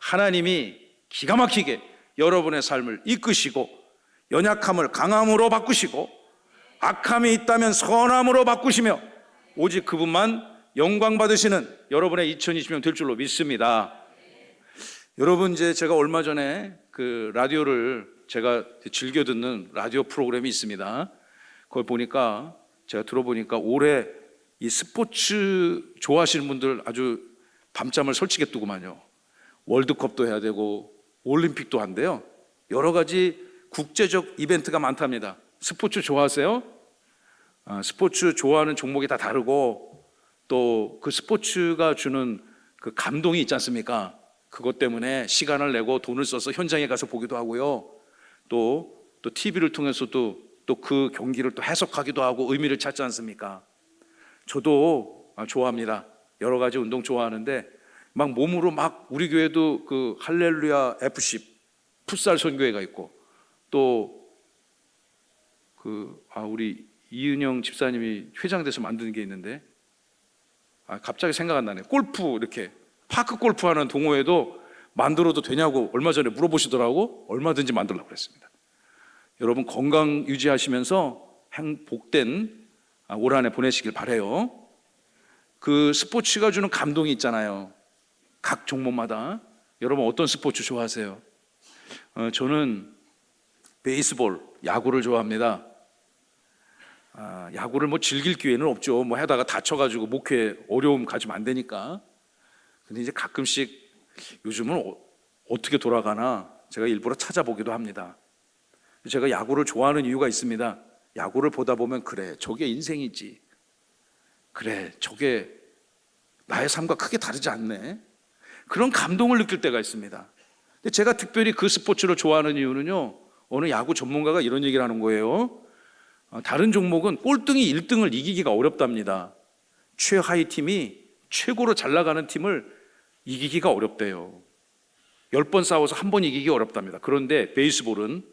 하나님이 기가 막히게 여러분의 삶을 이끄시고 연약함을 강함으로 바꾸시고 악함이 있다면 선함으로 바꾸시며 오직 그분만 영광 받으시는 여러분의 2020년 될 줄로 믿습니다. 여러분, 이제 제가 얼마 전에 그 라디오를 제가 즐겨 듣는 라디오 프로그램이 있습니다. 그걸 보니까 제가 들어보니까 올해 이 스포츠 좋아하시는 분들 아주 밤잠을 설치게 뜨구만요. 월드컵도 해야 되고 올림픽도 한대요. 여러 가지 국제적 이벤트가 많답니다. 스포츠 좋아하세요? 스포츠 좋아하는 종목이 다 다르고 또 그 스포츠가 주는 그 감동이 있지 않습니까? 그것 때문에 시간을 내고 돈을 써서 현장에 가서 보기도 하고요. 또 TV를 통해서도 또 그 경기를 또 해석하기도 하고 의미를 찾지 않습니까? 저도 좋아합니다. 여러 가지 운동 좋아하는데 막 몸으로 막 우리 교회도 그 할렐루야 FC 풋살 선교회가 있고 또 우리 이은영 집사님이 회장 돼서 만드는 게 있는데 갑자기 생각 안 나네. 골프 이렇게 파크 골프 하는 동호회도 만들어도 되냐고 얼마 전에 물어보시더라고. 얼마든지 만들려고 그랬습니다. 여러분 건강 유지하시면서 행복된 올 한 해 보내시길 바라요. 그 스포츠가 주는 감동이 있잖아요. 각 종목마다. 여러분 어떤 스포츠 좋아하세요? 저는 베이스볼, 야구를 좋아합니다. 야구를 뭐 즐길 기회는 없죠. 뭐 하다가 다쳐가지고 목회에 어려움 가지면 안 되니까. 근데 이제 가끔씩 요즘은 어떻게 돌아가나 제가 일부러 찾아보기도 합니다. 제가 야구를 좋아하는 이유가 있습니다. 야구를 보다 보면 그래, 저게 인생이지. 그래, 저게 나의 삶과 크게 다르지 않네. 그런 감동을 느낄 때가 있습니다. 근데 제가 특별히 그 스포츠를 좋아하는 이유는요, 어느 야구 전문가가 이런 얘기를 하는 거예요. 다른 종목은 꼴등이 1등을 이기기가 어렵답니다. 최하위 팀이 최고로 잘 나가는 팀을 이기기가 어렵대요. 10번 싸워서 한 번 이기기 어렵답니다. 그런데 베이스볼은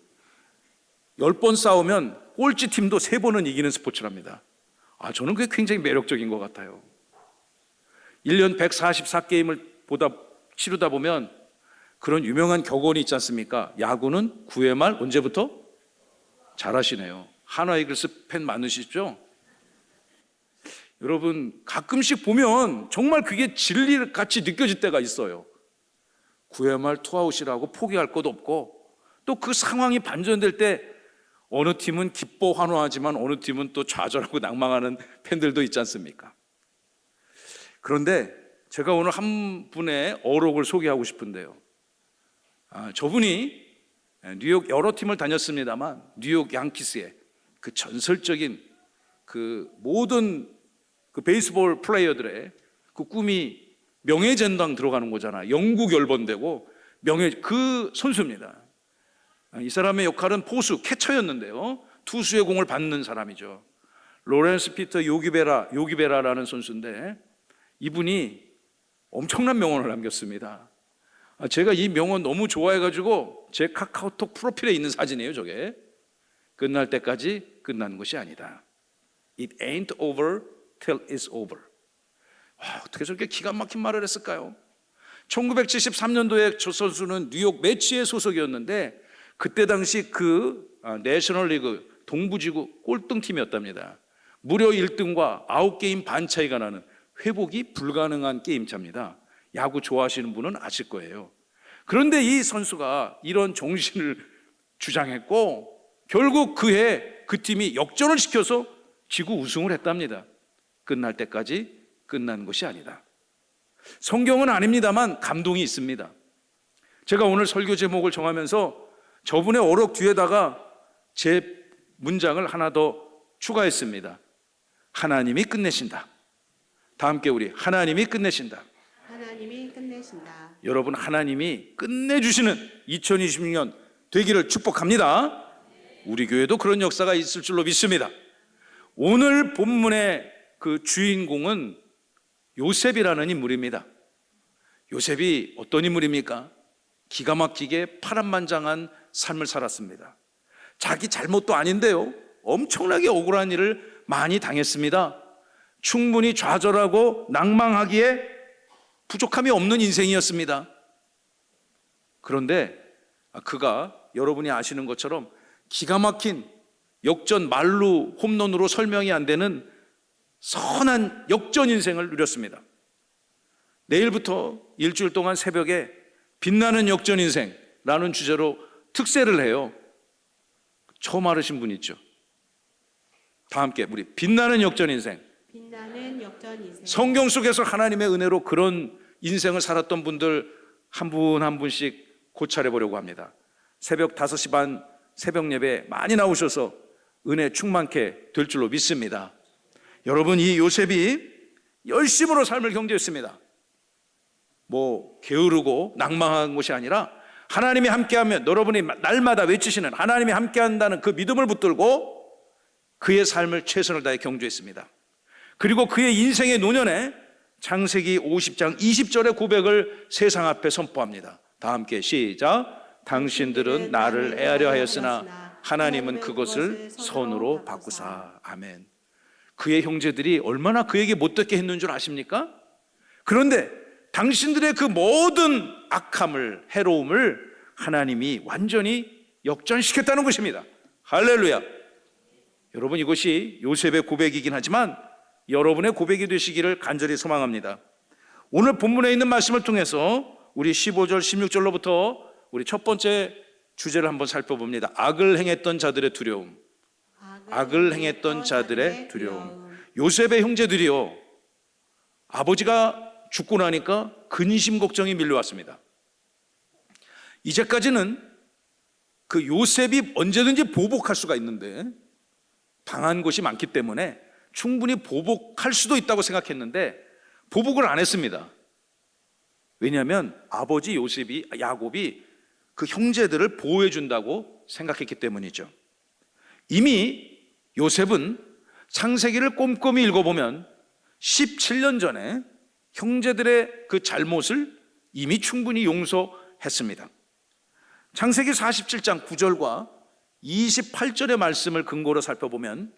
10번 싸우면 꼴찌 팀도 3번은 이기는 스포츠랍니다. 저는 그게 굉장히 매력적인 것 같아요. 1년 144게임을 치르다 보면 그런 유명한 격언이 있지 않습니까? 야구는 9회 말 언제부터? 잘하시네요. 한화 이글스 팬 많으시죠? 여러분 가끔씩 보면 정말 그게 진리같이 느껴질 때가 있어요. 9회 말 투아웃이라고 포기할 것도 없고 또 그 상황이 반전될 때 어느 팀은 기뻐 환호하지만 어느 팀은 또 좌절하고 낭망하는 팬들도 있지 않습니까? 그런데 제가 오늘 한 분의 어록을 소개하고 싶은데요. 저분이 뉴욕 여러 팀을 다녔습니다만 뉴욕 양키스의 그 전설적인 그 모든 그 베이스볼 플레이어들의 그 꿈이 명예전당 들어가는 거잖아. 영구 결번되고 그 선수입니다. 이 사람의 역할은 포수, 캐쳐였는데요. 투수의 공을 받는 사람이죠. 로렌스 피터 요기베라라는 선수인데 이분이 엄청난 명언을 남겼습니다. 제가 이 명언 너무 좋아해가지고 제 카카오톡 프로필에 있는 사진이에요. 저게 끝날 때까지 끝나는 것이 아니다. It ain't over till it's over. 어떻게 저렇게 기가 막힌 말을 했을까요? 1973년도에 저 선수는 뉴욕 매치의 소속이었는데 그때 당시 그 내셔널리그 동부지구 꼴등팀이었답니다. 무려 1등과 9게임 반 차이가 나는 회복이 불가능한 게임차입니다. 야구 좋아하시는 분은 아실 거예요. 그런데 이 선수가 이런 정신을 주장했고 결국 그해 그 팀이 역전을 시켜서 지구 우승을 했답니다. 끝날 때까지 끝난 것이 아니다. 성경은 아닙니다만 감동이 있습니다. 제가 오늘 설교 제목을 정하면서 저분의 어록 뒤에다가 제 문장을 하나 더 추가했습니다. 하나님이 끝내신다. 다 함께 우리 하나님이 끝내신다. 하나님이 끝내신다. 여러분 하나님이 끝내주시는 2026년 되기를 축복합니다. 우리 교회도 그런 역사가 있을 줄로 믿습니다. 오늘 본문의 그 주인공은 요셉이라는 인물입니다. 요셉이 어떤 인물입니까? 기가 막히게 파란만장한 삶을 살았습니다. 자기 잘못도 아닌데요, 엄청나게 억울한 일을 많이 당했습니다. 충분히 좌절하고 낭망하기에 부족함이 없는 인생이었습니다. 그런데 그가 여러분이 아시는 것처럼 기가 막힌 역전 말루 홈런으로 설명이 안 되는 선한 역전 인생을 누렸습니다. 내일부터 일주일 동안 새벽에 빛나는 역전 인생라는 주제로 특세를 해요. 처음 알으신 분 있죠? 다 함께 우리 빛나는 역전 인생. 빛나는 역전 인생. 성경 속에서 하나님의 은혜로 그런 인생을 살았던 분들 한 분 한 분씩 고찰해 보려고 합니다. 새벽 5시 반 새벽 예배 많이 나오셔서 은혜 충만케 될 줄로 믿습니다. 여러분, 이 요셉이 열심으로 삶을 경주했습니다. 뭐 게으르고 낭망한 것이 아니라 하나님이 함께하면, 여러분이 날마다 외치시는 하나님이 함께한다는 그 믿음을 붙들고 그의 삶을 최선을 다해 경주했습니다. 그리고 그의 인생의 노년에 창세기 50장 20절의 고백을 세상 앞에 선포합니다. 다 함께 시작. 당신들은 나를 애하려 하였으나 하나님은 그것을 선으로 바꾸사. 아멘. 그의 형제들이 얼마나 그에게 못되게 했는 줄 아십니까? 그런데 당신들의 그 모든 악함을, 해로움을 하나님이 완전히 역전시켰다는 것입니다. 할렐루야. 여러분, 이것이 요셉의 고백이긴 하지만 여러분의 고백이 되시기를 간절히 소망합니다. 오늘 본문에 있는 말씀을 통해서 우리 15절 16절로부터 우리 첫 번째 주제를 한번 살펴봅니다. 악을 행했던 자들의 두려움. 악을 행했던 자들의 두려움. 요셉의 형제들이요, 아버지가 죽고 나니까 근심 걱정이 밀려왔습니다. 이제까지는 그 요셉이 언제든지 보복할 수가 있는데 당한 것이 많기 때문에 충분히 보복할 수도 있다고 생각했는데 보복을 안 했습니다. 왜냐하면 아버지 요셉이, 야곱이 그 형제들을 보호해 준다고 생각했기 때문이죠. 이미 요셉은 창세기를 꼼꼼히 읽어보면 17년 전에 형제들의 그 잘못을 이미 충분히 용서했습니다. 창세기 47장 9절과 28절의 말씀을 근거로 살펴보면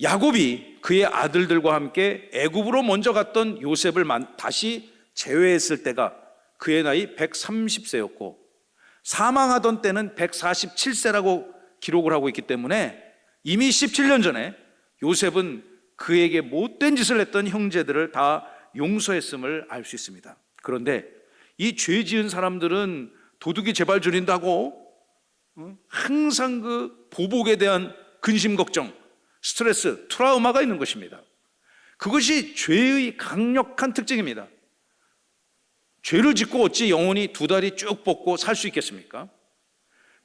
야곱이 그의 아들들과 함께 애굽으로 먼저 갔던 요셉을 다시 제외했을 때가 그의 나이 130세였고 사망하던 때는 147세라고 기록을 하고 있기 때문에 이미 17년 전에 요셉은 그에게 못된 짓을 했던 형제들을 다 용서했음을 알 수 있습니다. 그런데 이 죄 지은 사람들은 도둑이 제발 줄인다고 항상 그 보복에 대한 근심 걱정, 스트레스, 트라우마가 있는 것입니다. 그것이 죄의 강력한 특징입니다. 죄를 짓고 어찌 영원히 두 다리 쭉 뻗고 살 수 있겠습니까?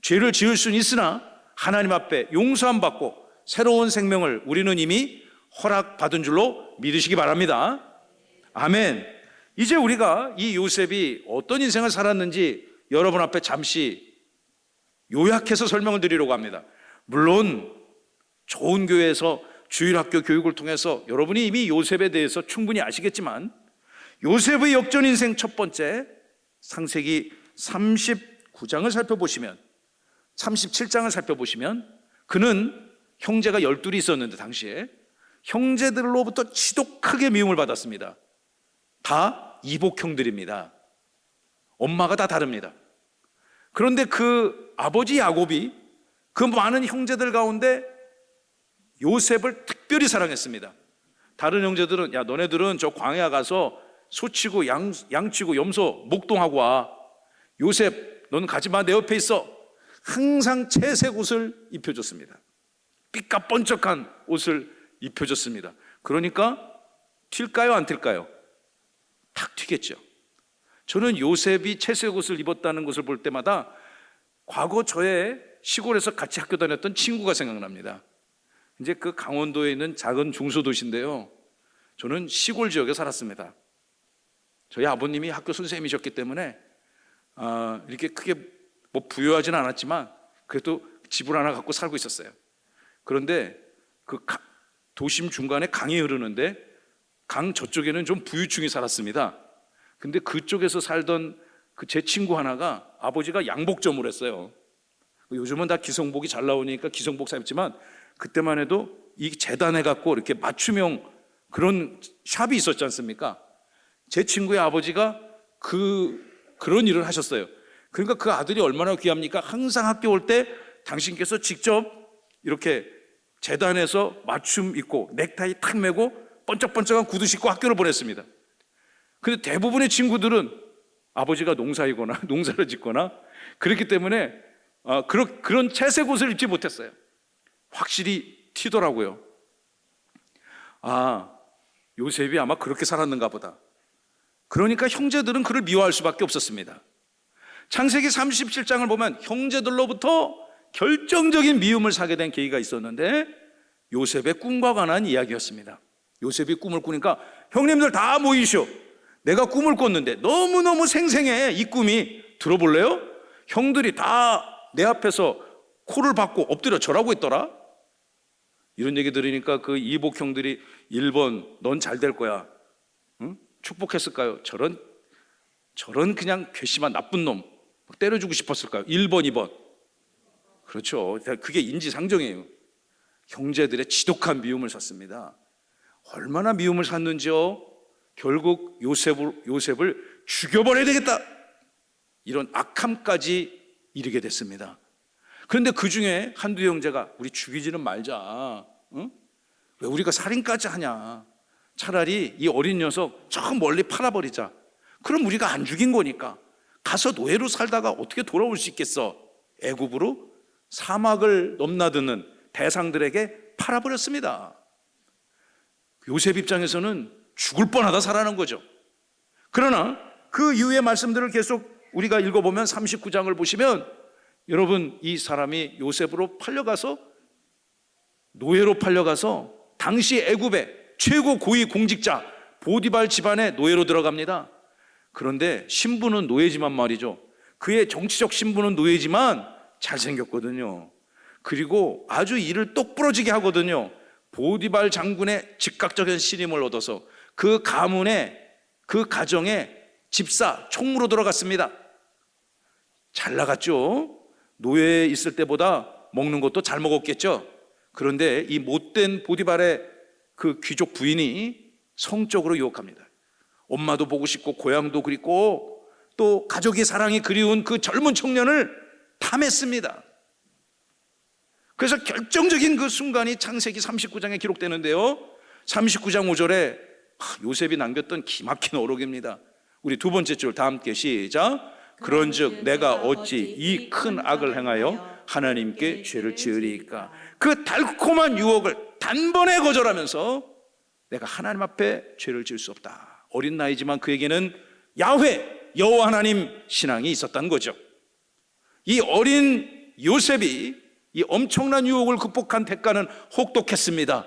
죄를 지을 수는 있으나 하나님 앞에 용서함 받고 새로운 생명을 우리는 이미 허락받은 줄로 믿으시기 바랍니다. 아멘. 이제 우리가 이 요셉이 어떤 인생을 살았는지 여러분 앞에 잠시 요약해서 설명을 드리려고 합니다. 물론 좋은 교회에서 주일학교 교육을 통해서 여러분이 이미 요셉에 대해서 충분히 아시겠지만 요셉의 역전 인생 첫 번째, 창세기 39장을 살펴보시면, 37장을 살펴보시면 그는 형제가 12이 있었는데 당시에 형제들로부터 지독하게 미움을 받았습니다. 다 이복형들입니다. 엄마가 다 다릅니다. 그런데 그 아버지 야곱이 그 많은 형제들 가운데 요셉을 특별히 사랑했습니다. 다른 형제들은, 야, 너네들은 저 광야 가서 소치고 양치고 염소 목동하고 와. 요셉, 넌 가지마, 내 옆에 있어. 항상 채색 옷을 입혀줬습니다. 삐까뻔쩍한 옷을 입혀줬습니다. 그러니까 튈까요, 안 튈까요? 탁 튀겠죠. 저는 요셉이 채색 옷을 입었다는 것을 볼 때마다 과거 저의 시골에서 같이 학교 다녔던 친구가 생각납니다. 이제 그 강원도에 있는 작은 중소도시인데요, 저는 시골 지역에 살았습니다. 저희 아버님이 학교 선생님이셨기 때문에 이렇게 크게 뭐 부유하지는 않았지만 그래도 집을 하나 갖고 살고 있었어요. 그런데 그 도심 중간에 강이 흐르는데 강 저쪽에는 좀 부유층이 살았습니다. 근데 그쪽에서 살던 그 제 친구 하나가 아버지가 양복점을 했어요. 요즘은 다 기성복이 잘 나오니까 기성복 입지만 그때만 해도 이 재단해 갖고 이렇게 맞춤형 그런 샵이 있었지 않습니까? 제 친구의 아버지가 그런 일을 하셨어요. 그러니까 그 아들이 얼마나 귀합니까? 항상 학교 올 때 당신께서 직접 이렇게 재단에서 맞춤 입고 넥타이 탁 매고 번쩍번쩍한 구두 신고 학교를 보냈습니다. 근데 대부분의 친구들은 아버지가 농사이거나 농사를 짓거나 그렇기 때문에 그런 채색 옷을 입지 못했어요. 확실히 튀더라고요. 요셉이 아마 그렇게 살았는가 보다. 그러니까 형제들은 그를 미워할 수밖에 없었습니다. 창세기 37장을 보면 형제들로부터 결정적인 미움을 사게 된 계기가 있었는데 요셉의 꿈과 관한 이야기였습니다. 요셉이 꿈을 꾸니까 형님들 다 모이시오. 내가 꿈을 꿨는데 너무너무 생생해. 이 꿈이 들어볼래요? 형들이 다 내 앞에서 코를 박고 엎드려 절하고 있더라. 이런 얘기 들으니까 그 이복 형들이 1번 넌 잘 될 거야. 응? 축복했을까요? 저런 그냥 괘씸한 나쁜 놈 때려주고 싶었을까요? 1번, 2번. 그렇죠. 그게 인지상정이에요. 형제들의 지독한 미움을 샀습니다. 얼마나 미움을 샀는지요. 결국 요셉을 죽여버려야 되겠다, 이런 악함까지 이르게 됐습니다. 그런데 그 중에 한두 형제가 우리 죽이지는 말자. 응? 왜 우리가 살인까지 하냐. 차라리 이 어린 녀석 저 멀리 팔아버리자. 그럼 우리가 안 죽인 거니까 가서 노예로 살다가 어떻게 돌아올 수 있겠어. 애굽으로 사막을 넘나드는 대상들에게 팔아버렸습니다. 요셉 입장에서는 죽을 뻔하다 살아난 거죠. 그러나 그 이후의 말씀들을 계속 우리가 읽어보면 39장을 보시면 여러분, 이 사람이 요셉으로 팔려가서 노예로 팔려가서 당시 애굽의 최고 고위 공직자 보디발 집안에 노예로 들어갑니다. 그런데 신분은 노예지만 말이죠. 그의 정치적 신분은 노예지만 잘생겼거든요. 그리고 아주 일을 똑부러지게 하거든요. 보디발 장군의 즉각적인 신임을 얻어서 그 가문에, 그 가정에 집사, 총무로 들어갔습니다. 잘 나갔죠. 노예에 있을 때보다 먹는 것도 잘 먹었겠죠. 그런데 이 못된 보디발의 그 귀족 부인이 성적으로 유혹합니다. 엄마도 보고 싶고 고향도 그립고 또 가족의 사랑이 그리운 그 젊은 청년을 탐했습니다. 그래서 결정적인 그 순간이 창세기 39장에 기록되는데요, 39장 5절에 요셉이 남겼던 기막힌 어록입니다. 우리 두 번째 줄 다 함께 시작. 그런즉 내가 어찌 이 큰 악을 행하여 하나님께 죄를 지으리까. 그 달콤한 유혹을 단번에 거절하면서 내가 하나님 앞에 죄를 지을 수 없다. 어린 나이지만 그에게는 야훼, 여호와 하나님 신앙이 있었다는 거죠. 이 어린 요셉이 이 엄청난 유혹을 극복한 대가는 혹독했습니다.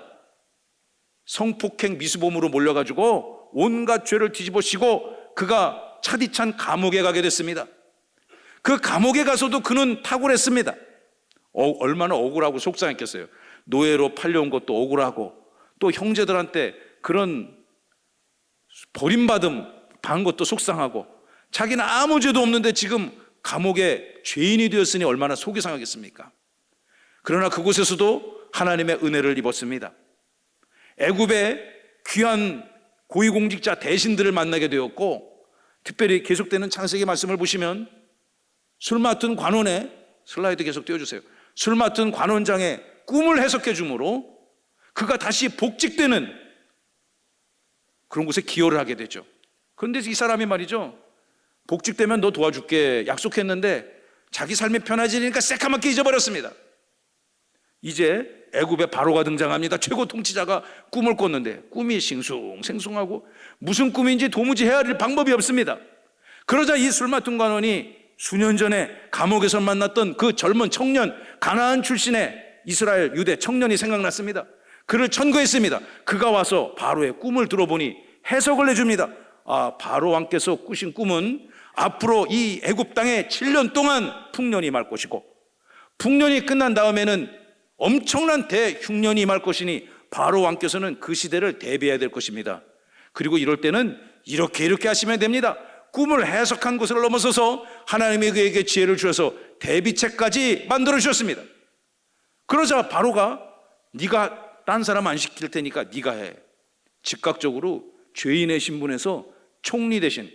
성폭행 미수범으로 몰려가지고 온갖 죄를 뒤집어쓰고 그가 차디찬 감옥에 가게 됐습니다. 그 감옥에 가서도 그는 탁월했습니다. 얼마나 억울하고 속상했겠어요. 노예로 팔려온 것도 억울하고 또 형제들한테 그런 버림받음 당한 것도 속상하고 자기는 아무 죄도 없는데 지금 감옥에 죄인이 되었으니 얼마나 속이 상하겠습니까? 그러나 그곳에서도 하나님의 은혜를 입었습니다. 애굽의 귀한 고위공직자 대신들을 만나게 되었고, 특별히 계속되는 창세기 말씀을 보시면 술 맡은 관원의, 슬라이드 계속 띄워주세요. 술 맡은 관원장의 꿈을 해석해 주므로 그가 다시 복직되는 그런 곳에 기여를 하게 되죠. 그런데 이 사람이 말이죠, 복직되면 너 도와줄게 약속했는데 자기 삶이 편해지니까 새까맣게 잊어버렸습니다. 이제 애굽의 바로가 등장합니다. 최고 통치자가 꿈을 꿨는데 꿈이 싱숭생숭하고 무슨 꿈인지 도무지 헤아릴 방법이 없습니다. 그러자 이 술 맡은 관원이 수년 전에 감옥에서 만났던 그 젊은 청년, 가나안 출신의 이스라엘 유대 청년이 생각났습니다. 그를 천거했습니다. 그가 와서 바로의 꿈을 들어보니 해석을 해줍니다. 바로 왕께서 꾸신 꿈은 앞으로 이 애굽 땅에 7년 동안 풍년이 임할 것이고, 풍년이 끝난 다음에는 엄청난 대흉년이 임할 것이니 바로 왕께서는 그 시대를 대비해야 될 것입니다. 그리고 이럴 때는 이렇게 하시면 됩니다. 꿈을 해석한 것을 넘어서서 하나님이 그에게 지혜를 주셔서 대비책까지 만들어 주셨습니다. 그러자 바로가 네가 딴 사람 안 시킬 테니까 네가 해. 즉각적으로 죄인의 신분에서 총리 대신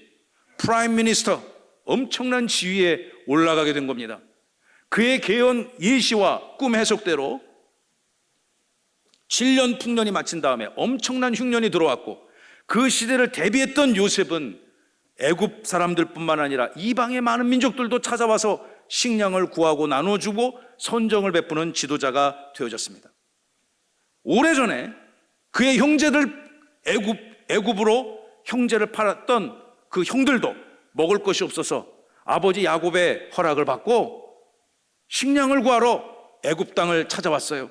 프라임 미니스터 엄청난 지위에 올라가게 된 겁니다. 그의 개연 예시와 꿈 해석대로 7년 풍년이 마친 다음에 엄청난 흉년이 들어왔고, 그 시대를 대비했던 요셉은 애굽 사람들뿐만 아니라 이방의 많은 민족들도 찾아와서 식량을 구하고 나눠주고 선정을 베푸는 지도자가 되어졌습니다. 오래전에 그의 형제들, 애굽으로 형제를 팔았던 그 형들도 먹을 것이 없어서 아버지 야곱의 허락을 받고 식량을 구하러 애굽 땅을 찾아왔어요.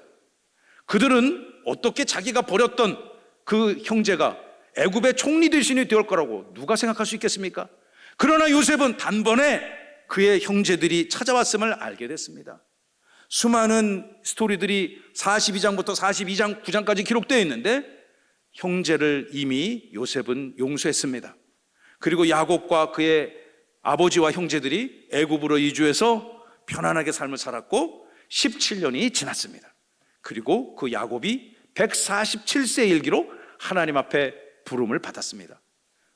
그들은 어떻게 자기가 버렸던 그 형제가 애굽의 총리 대신이 될 거라고 누가 생각할 수 있겠습니까? 그러나 요셉은 단번에 그의 형제들이 찾아왔음을 알게 됐습니다. 수많은 스토리들이 42장부터 42장 9장까지 기록되어 있는데 형제를 이미 요셉은 용서했습니다. 그리고 야곱과 그의 아버지와 형제들이 애굽으로 이주해서 편안하게 삶을 살았고 17년이 지났습니다. 그리고 그 야곱이 147세 일기로 하나님 앞에 부름을 받았습니다.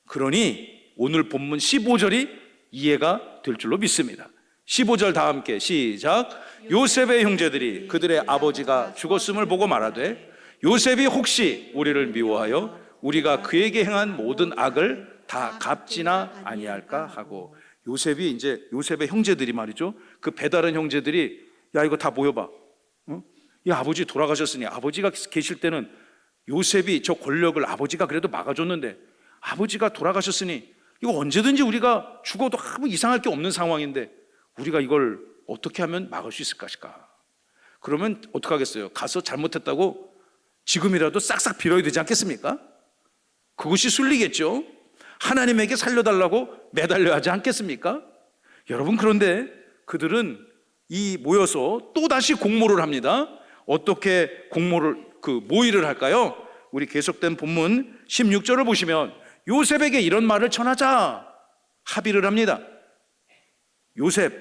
그러니 오늘 본문 15절이 이해가 될 줄로 믿습니다. 15절 다 함께 시작. 요셉의 형제들이 그들의 아버지가 죽었음을 보고 말하되 요셉이 혹시 우리를 미워하여 우리가 그에게 행한 모든 악을 다 갚지나 아니할까 하고, 요셉의 형제들이 말이죠, 그 배다른 형제들이 야 이거 다 모여봐, 이 아버지 돌아가셨으니 아버지가 계실 때는 요셉이 저 권력을 아버지가 그래도 막아줬는데 아버지가 돌아가셨으니 이거 언제든지 우리가 죽어도 아무 이상할 게 없는 상황인데 우리가 이걸 어떻게 하면 막을 수 있을 것일까? 그러면 어떡하겠어요? 가서 잘못했다고 지금이라도 싹싹 빌어야 되지 않겠습니까? 그것이 순리겠죠. 하나님에게 살려달라고 매달려야 하지 않겠습니까? 여러분, 그런데 그들은 모여서 또다시 공모를 합니다. 어떻게 모의를 할까요? 우리 계속된 본문 16절을 보시면 요셉에게 이런 말을 전하자 합의를 합니다. 요셉,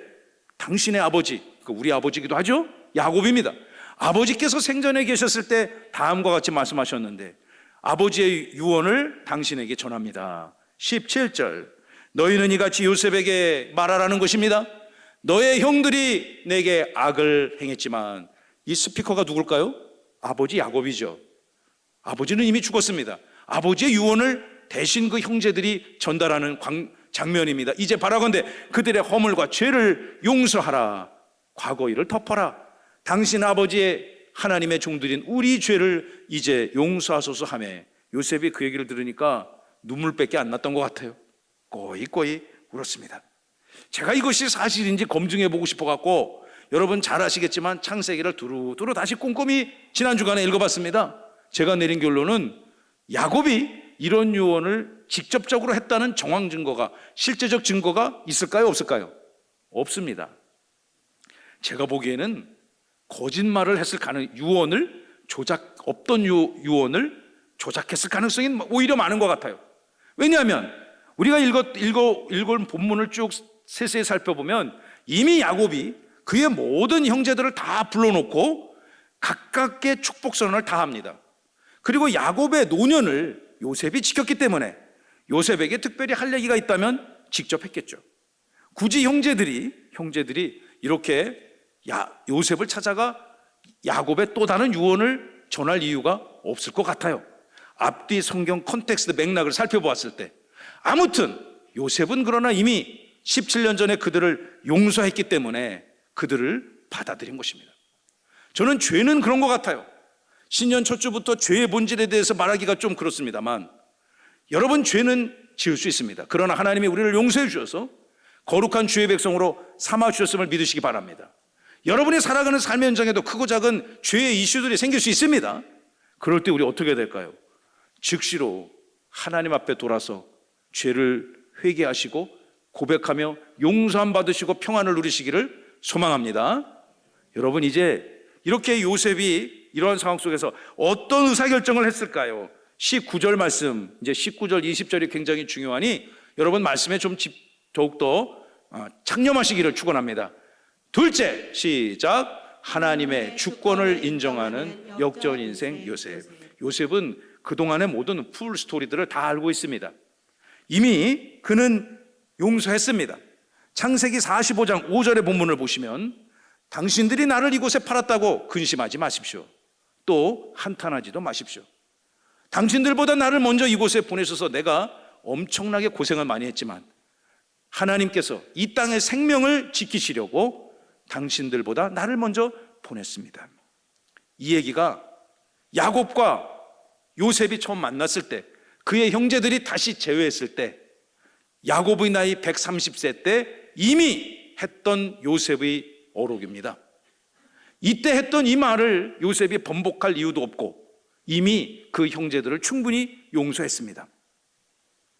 당신의 아버지, 우리 아버지기도 하죠? 야곱입니다. 아버지께서 생전에 계셨을 때 다음과 같이 말씀하셨는데 아버지의 유언을 당신에게 전합니다. 17절, 너희는 이같이 요셉에게 말하라는 것입니다. 너의 형들이 내게 악을 행했지만, 이 스피커가 누굴까요? 아버지 야곱이죠. 아버지는 이미 죽었습니다. 아버지의 유언을 대신 그 형제들이 전달하는 장면입니다. 이제 바라건대 그들의 허물과 죄를 용서하라. 과거 일을 덮어라. 당신 아버지의 하나님의 종들인 우리 죄를 이제 용서하소서 하며, 요셉이 그 얘기를 들으니까 눈물밖에 안 났던 것 같아요. 꼬이꼬이 울었습니다. 제가 이것이 사실인지 검증해 보고 싶어 갖고 여러분 잘 아시겠지만 창세기를 두루두루 다시 꼼꼼히 지난 주간에 읽어봤습니다. 제가 내린 결론은 야곱이 이런 유언을 직접적으로 했다는 정황 증거가, 실제적 증거가 있을까요? 없을까요? 없습니다. 제가 보기에는 거짓말을 했을 유언을 없던 유언을 조작했을 가능성이 오히려 많은 것 같아요. 왜냐하면 우리가 읽은 본문을 쭉 세세히 살펴보면 이미 야곱이 그의 모든 형제들을 다 불러놓고 각각의 축복 선언을 다 합니다. 그리고 야곱의 노년을 요셉이 지켰기 때문에 요셉에게 특별히 할 얘기가 있다면 직접 했겠죠. 굳이 형제들이 이렇게 요셉을 찾아가 야곱의 또 다른 유언을 전할 이유가 없을 것 같아요. 앞뒤 성경 컨텍스트 맥락을 살펴보았을 때. 아무튼 요셉은 그러나 이미 17년 전에 그들을 용서했기 때문에 그들을 받아들인 것입니다. 저는 죄는 그런 것 같아요. 신년 첫 주부터 죄의 본질에 대해서 말하기가 좀 그렇습니다만, 여러분, 죄는 지을 수 있습니다. 그러나 하나님이 우리를 용서해 주셔서 거룩한 주의 백성으로 삼아 주셨음을 믿으시기 바랍니다. 여러분이 살아가는 삶의 현장에도 크고 작은 죄의 이슈들이 생길 수 있습니다. 그럴 때 우리 어떻게 해야 될까요? 즉시로 하나님 앞에 돌아서 죄를 회개하시고 고백하며 용서함 받으시고 평안을 누리시기를 소망합니다. 여러분, 이제 이렇게 요셉이 이러한 상황 속에서 어떤 의사결정을 했을까요? 19절 말씀, 이제 19절 20절이 굉장히 중요하니 여러분 말씀에 좀 더욱더 창념하시기를 축원합니다. 둘째, 시작. 하나님의 주권을 인정하는 역전 인생 요셉. 요셉은 그동안의 모든 풀 스토리들을 다 알고 있습니다. 이미 그는 용서했습니다. 창세기 45장 5절의 본문을 보시면 당신들이 나를 이곳에 팔았다고 근심하지 마십시오. 또 한탄하지도 마십시오. 당신들보다 나를 먼저 이곳에 보내셔서 내가 엄청나게 고생을 많이 했지만 하나님께서 이 땅의 생명을 지키시려고 당신들보다 나를 먼저 보냈습니다. 이 얘기가 야곱과 요셉이 처음 만났을 때, 그의 형제들이 다시 재회했을 때, 야곱의 나이 130세 때 이미 했던 요셉의 어록입니다. 이때 했던 이 말을 요셉이 번복할 이유도 없고 이미 그 형제들을 충분히 용서했습니다.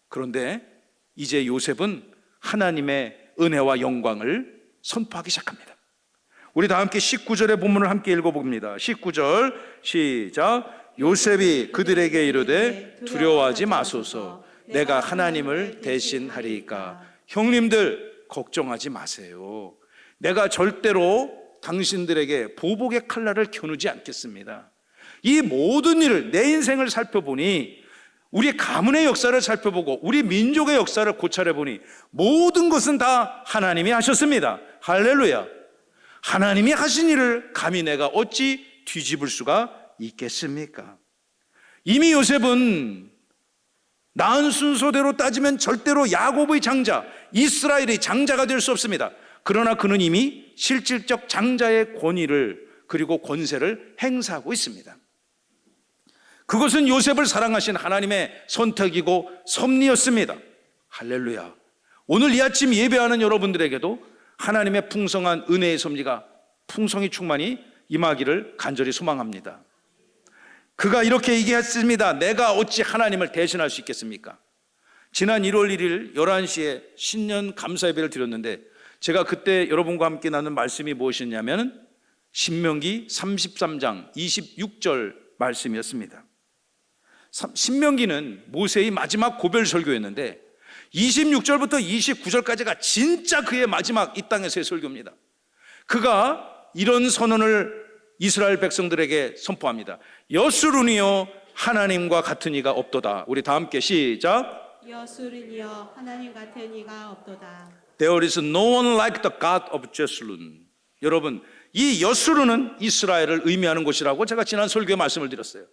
그런데 이제 요셉은 하나님의 은혜와 영광을 선포하기 시작합니다. 우리 다 함께 19절의 본문을 함께 읽어봅니다. 19절 시작. 요셉이 그들에게 이르되 두려워하지 마소서, 내가 하나님을 대신하리이까. 형님들 걱정하지 마세요. 내가 절대로 당신들에게 보복의 칼날을 겨누지 않겠습니다. 이 모든 일을, 내 인생을 살펴보니, 우리 가문의 역사를 살펴보고 우리 민족의 역사를 고찰해보니 모든 것은 다 하나님이 하셨습니다. 할렐루야. 하나님이 하신 일을 감히 내가 어찌 뒤집을 수가 있겠습니까? 이미 요셉은 낳은 순서대로 따지면 절대로 야곱의 장자, 이스라엘의 장자가 될 수 없습니다. 그러나 그는 이미 실질적 장자의 권위를, 그리고 권세를 행사하고 있습니다. 그것은 요셉을 사랑하신 하나님의 선택이고 섭리였습니다. 할렐루야. 오늘 이 아침 예배하는 여러분들에게도 하나님의 풍성한 은혜의 섭리가, 풍성히 충만히 임하기를 간절히 소망합니다. 그가 이렇게 얘기했습니다. 내가 어찌 하나님을 대신할 수 있겠습니까? 지난 1월 1일 11시에 신년 감사 예배를 드렸는데, 제가 그때 여러분과 함께 나눈 말씀이 무엇이었냐면 신명기 33장 26절 말씀이었습니다. 신명기는 모세의 마지막 고별 설교였는데 26절부터 29절까지가 진짜 그의 마지막 이 땅에서의 설교입니다. 그가 이런 선언을 이스라엘 백성들에게 선포합니다. 여수르니여 하나님과 같은 이가 없도다. 우리 다 함께 시작. 여수르니여 하나님 같은 이가 없도다. There is no one like the God of Jeshurun. 여러분, 이 여수르는 이스라엘을 의미하는 곳이라고 제가 지난 설교에 말씀을 드렸어요.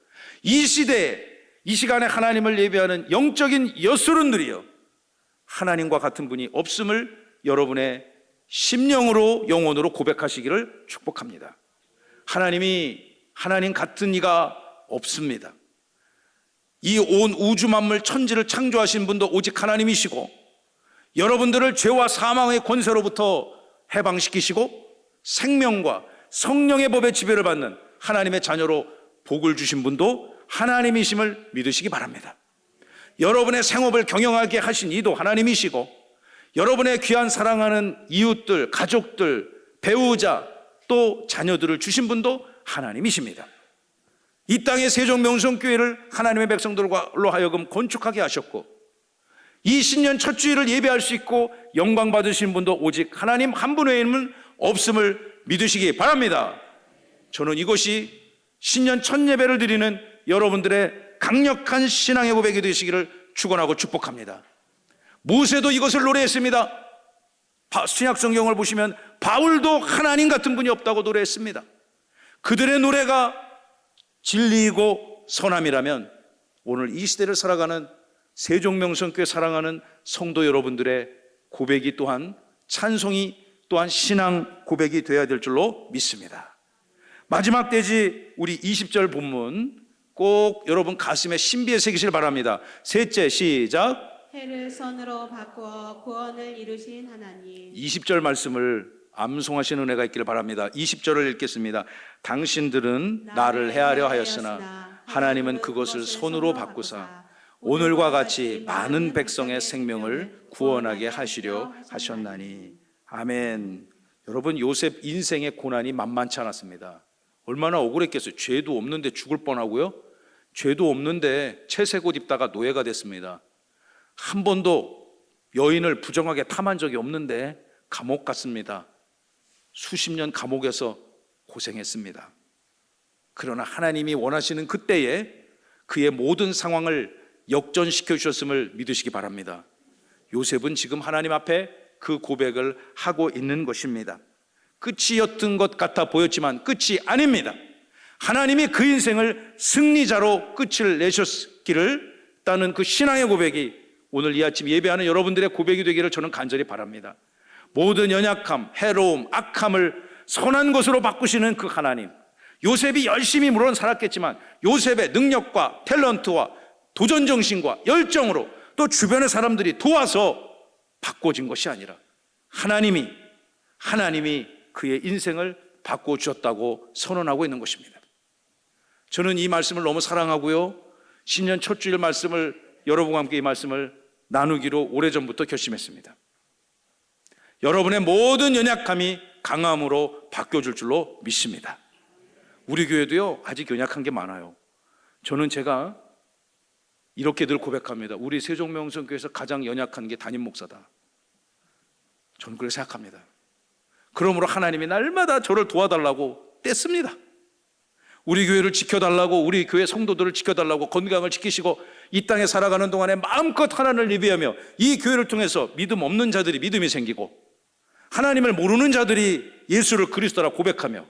이 시대에, 이 시간에 하나님을 예배하는 영적인 여수른들이요, 하나님과 같은 분이 없음을 여러분의 심령으로, 영혼으로 고백하시기를 축복합니다. 하나님 같은 이가 없습니다. 이 온 우주 만물 천지를 창조하신 분도 오직 하나님이시고, 여러분들을 죄와 사망의 권세로부터 해방시키시고 생명과 성령의 법의 지배를 받는 하나님의 자녀로 복을 주신 분도 하나님이심을 믿으시기 바랍니다. 여러분의 생업을 경영하게 하신 이도 하나님이시고, 여러분의 귀한 사랑하는 이웃들, 가족들, 배우자, 또 자녀들을 주신 분도 하나님이십니다. 이 땅의 세종명성교회를 하나님의 백성들로 하여금 건축하게 하셨고, 이 신년 첫 주일을 예배할 수 있고 영광 받으신 분도 오직 하나님 한 분 외에는 없음을 믿으시기 바랍니다. 저는 이것이 신년 첫 예배를 드리는 여러분들의 강력한 신앙의 고백이 되시기를 축원하고 축복합니다. 모세도 이것을 노래했습니다. 신약 성경을 보시면 바울도 하나님 같은 분이 없다고 노래했습니다. 그들의 노래가 진리이고 선함이라면 오늘 이 시대를 살아가는 세종명성교회 사랑하는 성도 여러분들의 고백이 또한, 찬송이 또한 신앙 고백이 되어야 될 줄로 믿습니다. 마지막 대지 우리 20절 본문 꼭 여러분 가슴에 신비에 새기시길 바랍니다. 셋째 시작. 해를 선으로 바꾸어 구원을 이루신 하나님. 20절 말씀을 암송하시는 은혜가 있기를 바랍니다. 20절을 읽겠습니다. 당신들은 나를 헤아려 하였으나 하나님은 그것을 손으로 바꾸사 오늘과 같이 많은 백성의 생명을 구원하게 하시려 하셨나니. 아멘. 여러분, 요셉 인생의 고난이 만만치 않았습니다. 얼마나 억울했겠어요. 죄도 없는데 죽을 뻔하고요, 죄도 없는데 채색 옷 입다가 노예가 됐습니다. 한 번도 여인을 부정하게 탐한 적이 없는데 감옥 갔습니다. 수십 년 감옥에서 고생했습니다. 그러나 하나님이 원하시는 그때에 그의 모든 상황을 역전시켜 주셨음을 믿으시기 바랍니다. 요셉은 지금 하나님 앞에 그 고백을 하고 있는 것입니다. 끝이었던 것 같아 보였지만 끝이 아닙니다. 하나님이 그 인생을 승리자로 끝을 내셨기를 따는 그 신앙의 고백이 오늘 이 아침 예배하는 여러분들의 고백이 되기를 저는 간절히 바랍니다. 모든 연약함, 해로움, 악함을 선한 것으로 바꾸시는 그 하나님, 요셉이 열심히 물론 살았겠지만 요셉의 능력과 탤런트와 도전정신과 열정으로 또 주변의 사람들이 도와서 바꿔진 것이 아니라 하나님이 그의 인생을 바꿔주셨다고 선언하고 있는 것입니다. 저는 이 말씀을 너무 사랑하고요, 신년 첫 주일 말씀을 여러분과 함께 이 말씀을 나누기로 오래전부터 결심했습니다. 여러분의 모든 연약함이 강함으로 바뀌어줄 줄로 믿습니다. 우리 교회도요 아직 연약한 게 많아요. 저는 제가 이렇게 늘 고백합니다. 우리 세종명성교회에서 가장 연약한 게 담임 목사다. 저는 그렇게 생각합니다. 그러므로 하나님이 날마다 저를 도와달라고 뗐습니다. 우리 교회를 지켜달라고, 우리 교회 성도들을 지켜달라고, 건강을 지키시고 이 땅에 살아가는 동안에 마음껏 하나님을 예배하며 이 교회를 통해서 믿음 없는 자들이 믿음이 생기고 하나님을 모르는 자들이 예수를 그리스도라 고백하며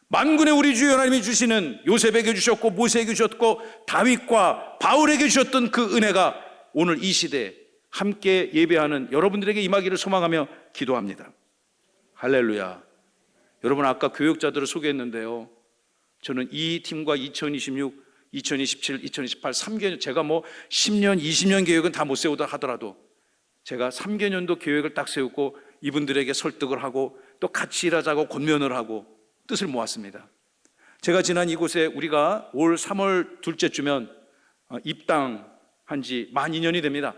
만군의 우리 주 하나님이 주시는 요셉에게 주셨고 모세에게 주셨고 다윗과 바울에게 주셨던 그 은혜가 오늘 이 시대에 함께 예배하는 여러분들에게 임하기를 소망하며 기도합니다. 할렐루야. 여러분, 아까 교육자들을 소개했는데요, 저는 이 팀과 2026, 2027, 2028 3개년, 제가 뭐 10년, 20년 계획은 다 못 세우다 하더라도 제가 3개년도 계획을 딱 세우고 이분들에게 설득을 하고 또 같이 일하자고 권면을 하고 뜻을 모았습니다. 제가 지난 이곳에 우리가 올 3월 둘째 주면 입당한 지 만 2년이 됩니다.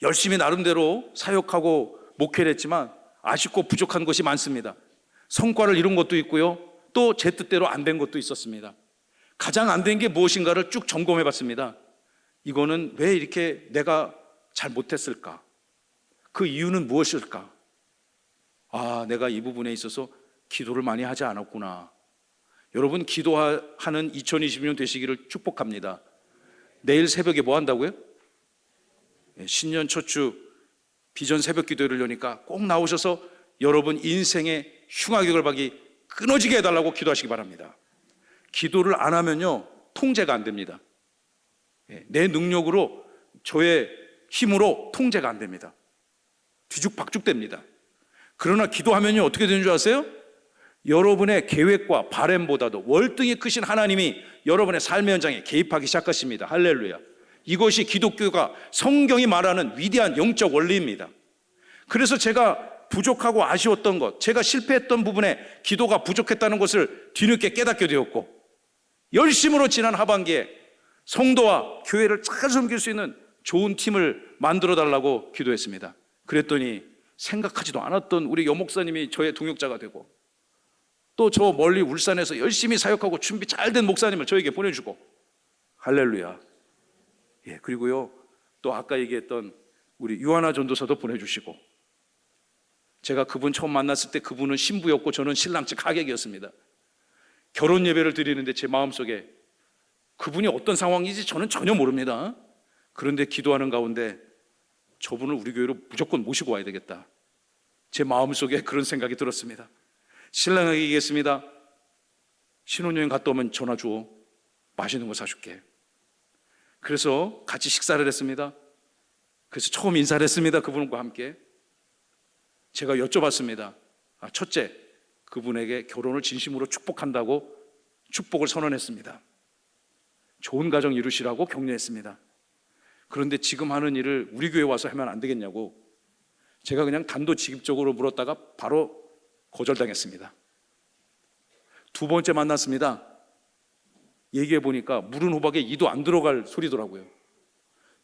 열심히 나름대로 사역하고 목회를 했지만 아쉽고 부족한 것이 많습니다. 성과를 이룬 것도 있고요, 또 제 뜻대로 안 된 것도 있었습니다. 가장 안 된 게 무엇인가를 쭉 점검해 봤습니다. 이거는 왜 이렇게 내가 잘 못했을까? 그 이유는 무엇일까? 내가 이 부분에 있어서 기도를 많이 하지 않았구나. 여러분, 기도하는 2020년 되시기를 축복합니다. 내일 새벽에 뭐 한다고요? 신년 첫 주 비전 새벽 기도를 여니까 꼭 나오셔서 여러분 인생의 흉악역을 끊어지게 해달라고 기도하시기 바랍니다. 기도를 안 하면요 통제가 안 됩니다. 내 능력으로, 저의 힘으로 통제가 안 됩니다. 뒤죽박죽 됩니다. 그러나 기도하면요 어떻게 되는 줄 아세요? 여러분의 계획과 바램보다도 월등히 크신 하나님이 여러분의 삶의 현장에 개입하기 시작하십니다. 할렐루야. 이것이 기독교가 성경이 말하는 위대한 영적 원리입니다. 그래서 제가 부족하고 아쉬웠던 것, 제가 실패했던 부분에 기도가 부족했다는 것을 뒤늦게 깨닫게 되었고, 열심으로 지난 하반기에 성도와 교회를 잘 섬길 수 있는 좋은 팀을 만들어 달라고 기도했습니다. 그랬더니 생각하지도 않았던 우리 여목사님이 저의 동역자가 되고, 또 저 멀리 울산에서 열심히 사역하고 준비 잘 된 목사님을 저에게 보내주고, 할렐루야. 그리고요 또 아까 얘기했던 우리 유하나 전도사도 보내주시고, 제가 그분 처음 만났을 때 그분은 신부였고 저는 신랑 측 하객이었습니다. 결혼 예배를 드리는데 제 마음속에 그분이 어떤 상황인지 저는 전혀 모릅니다. 그런데 기도하는 가운데 저분을 우리 교회로 무조건 모시고 와야 되겠다, 제 마음속에 그런 생각이 들었습니다. 신랑에게 얘기했습니다. 신혼여행 갔다 오면 전화 줘, 맛있는 거 사줄게. 그래서 같이 식사를 했습니다. 그래서 처음 인사를 했습니다. 그분과 함께 제가 여쭤봤습니다. 첫째, 그분에게 결혼을 진심으로 축복한다고 축복을 선언했습니다. 좋은 가정 이루시라고 격려했습니다. 그런데 지금 하는 일을 우리 교회 와서 하면 안 되겠냐고 제가 그냥 단도직입적으로 물었다가 바로 거절당했습니다. 두 번째 만났습니다. 얘기해 보니까 물은 호박에 이도 안 들어갈 소리더라고요.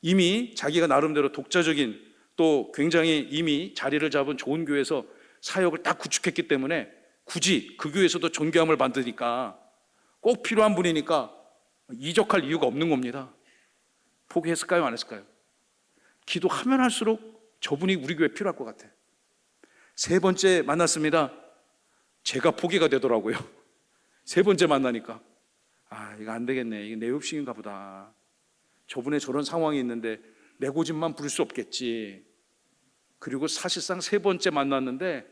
이미 자기가 나름대로 독자적인, 또 굉장히 이미 자리를 잡은 좋은 교회에서 사역을 딱 구축했기 때문에 굳이 그 교회에서도 존경함을 받으니까 꼭 필요한 분이니까 이적할 이유가 없는 겁니다. 포기했을까요? 안 했을까요? 기도하면 할수록 저분이 우리 교회에 필요할 것 같아. 세 번째 만났습니다. 제가 포기가 되더라고요. 세 번째 만나니까 이거 안 되겠네, 이게 내 욕심인가 보다. 저분의 저런 상황이 있는데 내 고집만 부릴 수 없겠지. 그리고 사실상 세 번째 만났는데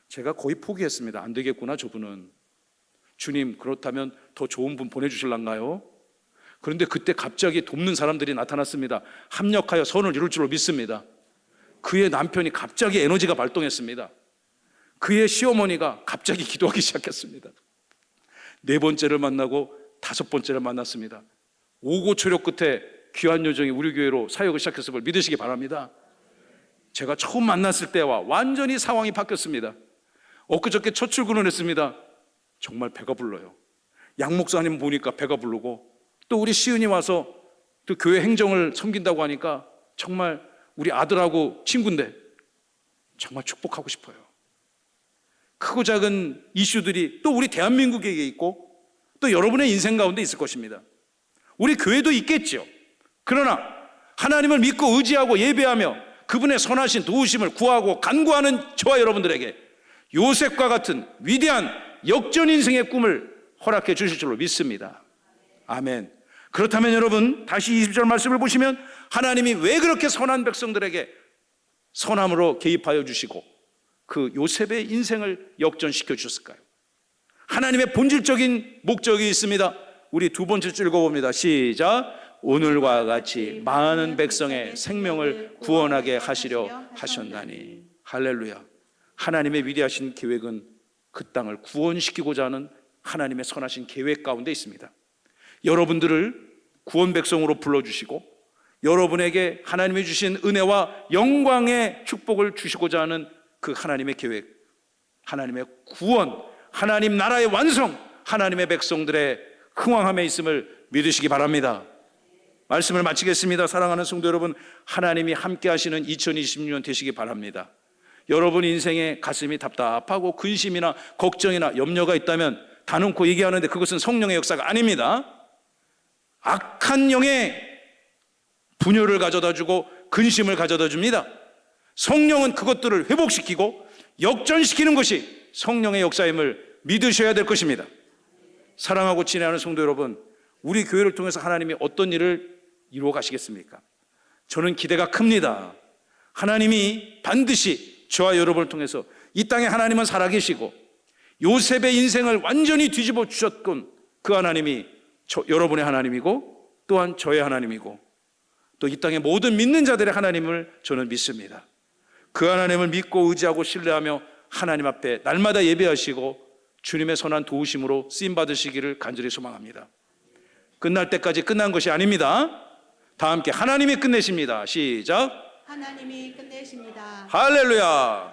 제가 거의 포기했습니다. 안 되겠구나, 저분은. 주님, 그렇다면 더 좋은 분 보내주실란가요? 그런데 그때 갑자기 돕는 사람들이 나타났습니다. 합력하여 선을 이룰 줄로 믿습니다. 그의 남편이 갑자기 에너지가 발동했습니다. 그의 시어머니가 갑자기 기도하기 시작했습니다. 네 번째를 만나고 다섯 번째를 만났습니다. 오고초력 끝에 귀한 요정이 우리 교회로 사역을 시작했음을 믿으시기 바랍니다. 제가 처음 만났을 때와 완전히 상황이 바뀌었습니다. 엊그저께 첫 출근을 했습니다. 정말 배가 불러요. 양 목사님 보니까 배가 부르고, 또 우리 시은이 와서 또 교회 행정을 섬긴다고 하니까 정말 우리 아들하고 친구인데 정말 축복하고 싶어요. 크고 작은 이슈들이 또 우리 대한민국에 있고 또 여러분의 인생 가운데 있을 것입니다. 우리 교회도 있겠죠. 그러나 하나님을 믿고 의지하고 예배하며 그분의 선하신 도우심을 구하고 간구하는 저와 여러분들에게 요셉과 같은 위대한 역전 인생의 꿈을 허락해 주실 줄로 믿습니다. 아멘. 그렇다면 여러분, 다시 20절 말씀을 보시면 하나님이 왜 그렇게 선한 백성들에게 선함으로 개입하여 주시고 그 요셉의 인생을 역전시켜 주셨을까요? 하나님의 본질적인 목적이 있습니다. 우리 두 번째 줄 읽어봅니다. 시작. 오늘과 같이 많은 백성의 생명을 구원하게 하시려 하셨나니. 할렐루야. 하나님의 위대하신 계획은 그 땅을 구원시키고자 하는 하나님의 선하신 계획 가운데 있습니다. 여러분들을 구원 백성으로 불러주시고 여러분에게 하나님이 주신 은혜와 영광의 축복을 주시고자 하는 그 하나님의 계획, 하나님의 구원, 하나님 나라의 완성, 하나님의 백성들의 흥왕함에 있음을 믿으시기 바랍니다. 말씀을 마치겠습니다. 사랑하는 성도 여러분, 하나님이 함께 하시는 2026년 되시기 바랍니다. 여러분 인생에 가슴이 답답하고 근심이나 걱정이나 염려가 있다면 다놓고 얘기하는데 그것은 성령의 역사가 아닙니다. 악한 영의 분열을 가져다 주고 근심을 가져다 줍니다. 성령은 그것들을 회복시키고 역전시키는 것이 성령의 역사임을 믿으셔야 될 것입니다. 사랑하고 친애하는 성도 여러분, 우리 교회를 통해서 하나님이 어떤 일을 이루어 가시겠습니까? 저는 기대가 큽니다. 하나님이 반드시 저와 여러분을 통해서 이 땅에 하나님은 살아계시고 요셉의 인생을 완전히 뒤집어 주셨던 그 하나님이 여러분의 하나님이고 또한 저의 하나님이고 또 이 땅의 모든 믿는 자들의 하나님을 저는 믿습니다. 그 하나님을 믿고 의지하고 신뢰하며 하나님 앞에 날마다 예배하시고 주님의 선한 도우심으로 쓰임 받으시기를 간절히 소망합니다. 끝날 때까지 끝난 것이 아닙니다. 다 함께 하나님이 끝내십니다. 시작. 하나님이 끝내십니다. 할렐루야.